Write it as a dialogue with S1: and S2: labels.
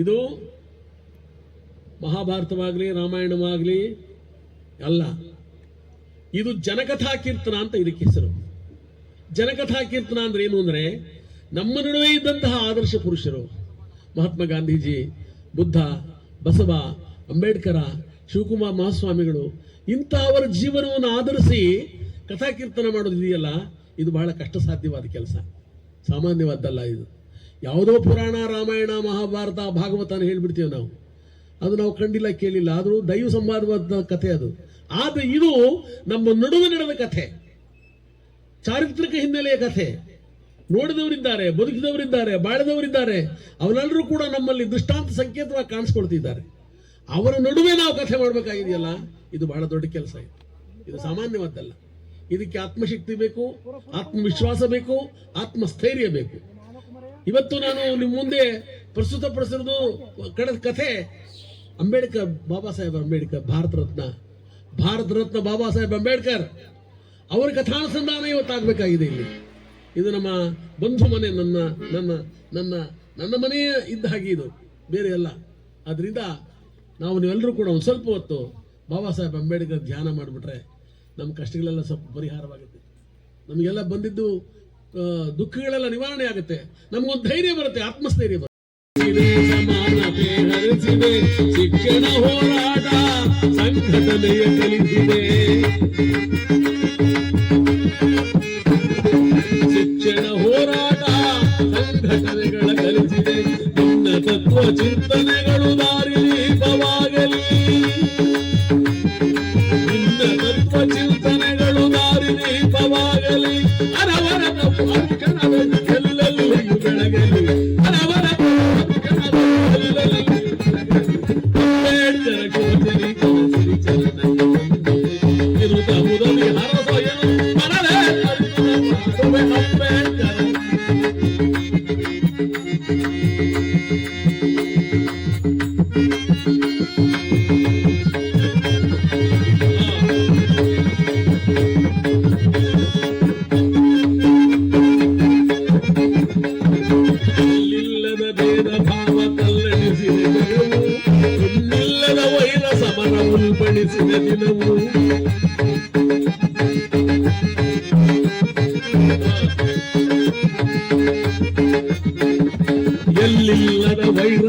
S1: ಇದು ಮಹಾಭಾರತವಾಗಲಿ ರಾಮಾಯಣವಾಗಲಿ ಅಲ್ಲ, ಇದು ಜನಕಥಾ ಕೀರ್ತನ ಅಂತ ಇದಕ್ಕೆ ಹೆಸರು. ಜನಕಥಾ ಕೀರ್ತನ ಅಂದ್ರೆ ಏನು ಅಂದ್ರೆ, ನಮ್ಮ ನಡುವೆ ಇದ್ದಂತಹ ಆದರ್ಶ ಪುರುಷರು ಮಹಾತ್ಮ ಗಾಂಧೀಜಿ, ಬುದ್ಧ, ಬಸವ, ಅಂಬೇಡ್ಕರ, ಶಿವಕುಮಾರ ಮಹಾಸ್ವಾಮಿಗಳು ಇಂಥವರ ಜೀವನವನ್ನು ಆಧರಿಸಿ ಕಥಾ ಕೀರ್ತನ ಮಾಡೋದಿದೆಯಲ್ಲ, ಇದು ಬಹಳ ಕಷ್ಟ ಸಾಧ್ಯವಾದ ಕೆಲಸ, ಸಾಮಾನ್ಯವಾದ್ದಲ್ಲ. ಇದು ಯಾವುದೋ ಪುರಾಣ, ರಾಮಾಯಣ, ಮಹಾಭಾರತ, ಭಾಗವತನ ಹೇಳ್ಬಿಡ್ತೀವಿ ನಾವು, ಅದು ನಾವು ಕಂಡಿಲ್ಲ ಕೇಳಿಲ್ಲ, ಆದರೂ ದೈವ ಸಂವಾದವಾದ ಕಥೆ ಅದು. ಆದರೆ ಇದು ನಮ್ಮ ನಡುವೆ ನಡೆದ ಕಥೆ, ಚಾರಿತ್ರಿಕ ಹಿನ್ನೆಲೆಯ ಕಥೆ. ನೋಡಿದವರಿದ್ದಾರೆ, ಬದುಕಿದವರಿದ್ದಾರೆ, ಬಾಳಿದವರಿದ್ದಾರೆ, ಅವರೆಲ್ಲರೂ ಕೂಡ ನಮ್ಮಲ್ಲಿ ದೃಷ್ಟಾಂತ ಸಂಕೇತವಾಗಿ ಕಾಣಿಸ್ಕೊಳ್ತಿದ್ದಾರೆ. ಅವರ ನಡುವೆ ನಾವು ಕಥೆ ಮಾಡಬೇಕಾಗಿದೆಯಲ್ಲ, ಇದು ಬಹಳ ದೊಡ್ಡ ಕೆಲಸ. ಇದು ಸಾಮಾನ್ಯವಾದ್ದಲ್ಲ. ಇದಕ್ಕೆ ಆತ್ಮಶಕ್ತಿ ಬೇಕು, ಆತ್ಮವಿಶ್ವಾಸ ಬೇಕು, ಆತ್ಮಸ್ಥೈರ್ಯ ಬೇಕು. ಇವತ್ತು ನಾನು ನಿಮ್ಮ ಮುಂದೆ ಪ್ರಸ್ತುತಪಡಿಸಿರೋದು ಕಥೆ ಅಂಬೇಡ್ಕರ್, ಬಾಬಾ ಸಾಹೇಬ್ ಅಂಬೇಡ್ಕರ್, ಭಾರತ ರತ್ನ ಬಾಬಾ ಸಾಹೇಬ್ ಅಂಬೇಡ್ಕರ್ ಅವರ ಕಥಾನುಸಂಧಾನ ಇವತ್ತಾಗಬೇಕಾಗಿದೆ ಇಲ್ಲಿ. ಇದು ನಮ್ಮ ಬಂಧು ಮನೆ, ನನ್ನ ನನ್ನ ನನ್ನ ನನ್ನ ಮನೆಯ ಇದ್ದ ಹಾಗೆ, ಇದು ಬೇರೆ ಅಲ್ಲ. ಆದ್ರಿಂದ ನಾವು ನೀವೆಲ್ಲರೂ ಕೂಡ ಒಂದು ಸ್ವಲ್ಪ ಹೊತ್ತು ಬಾಬಾ ಸಾಹೇಬ್ ಅಂಬೇಡ್ಕರ್ ಧ್ಯಾನ ಮಾಡಿಬಿಟ್ರೆ ನಮ್ಮ ಕಷ್ಟಗಳೆಲ್ಲ ಸ್ವಲ್ಪ ಪರಿಹಾರವಾಗುತ್ತೆ. ನಮಗೆಲ್ಲ ಬಂದಿದ್ದು ದುಃಖಗಳೆಲ್ಲ ನಿವಾರಣೆ ಆಗುತ್ತೆ, ನಮಗೊಂದು ಧೈರ್ಯ ಬರುತ್ತೆ, ಆತ್ಮಸ್ಥೈರ್ಯ ಬರುತ್ತೆ. ಸಮಾನತೆ ಹರಿಸಿದೆ, ಶಿಕ್ಷಣ ಹೋರಾಟ ಸಂಘಟನೆಯ ಕಲಿಸಿದೆ, ಶಿಕ್ಷಣ ಹೋರಾಟ ಸಂಘಟನೆಗಳ ಕಲಿಸಿದೆ, ನಿನ್ನ ತತ್ವ ಚಿಂತನೆಗಳು ದಾರಿ ದೀಪವಾಗಲಿ, ನಿನ್ನ ತತ್ವ ಚಿಂತನೆಗಳು ದಾರಿ ದೀಪವಾಗಲಿ, ಅರವರ ಅನುಕರಣದಲ್ಲಿ ಎಲ್ಲೆಲ್ಲಿಯೂ ಬೆಳಗಲಿ, ಅರವರ ಅಂಬೇಡ್ಕರ ಗೋಚರಿ ಕನಸಿರಿ ಚರಣ ಇರುತ್ತ ಮುದಲಿ ಹರಸೊಯನು ಮನವೇ ಅಂಬೇಡ್ಕರ. ಇಲ್ಲದ ಭೇದ ಭಾವ ತಲ್ಲಣಿಸಿದ ಜಗವು, ಇನ್ನಿಲ್ಲದ ವೈರ ಸಮರ ಉಲ್ಬಣಿಸಿದ ದಿನವು, ಎಲ್ಲಿಲ್ಲದ ವೈರ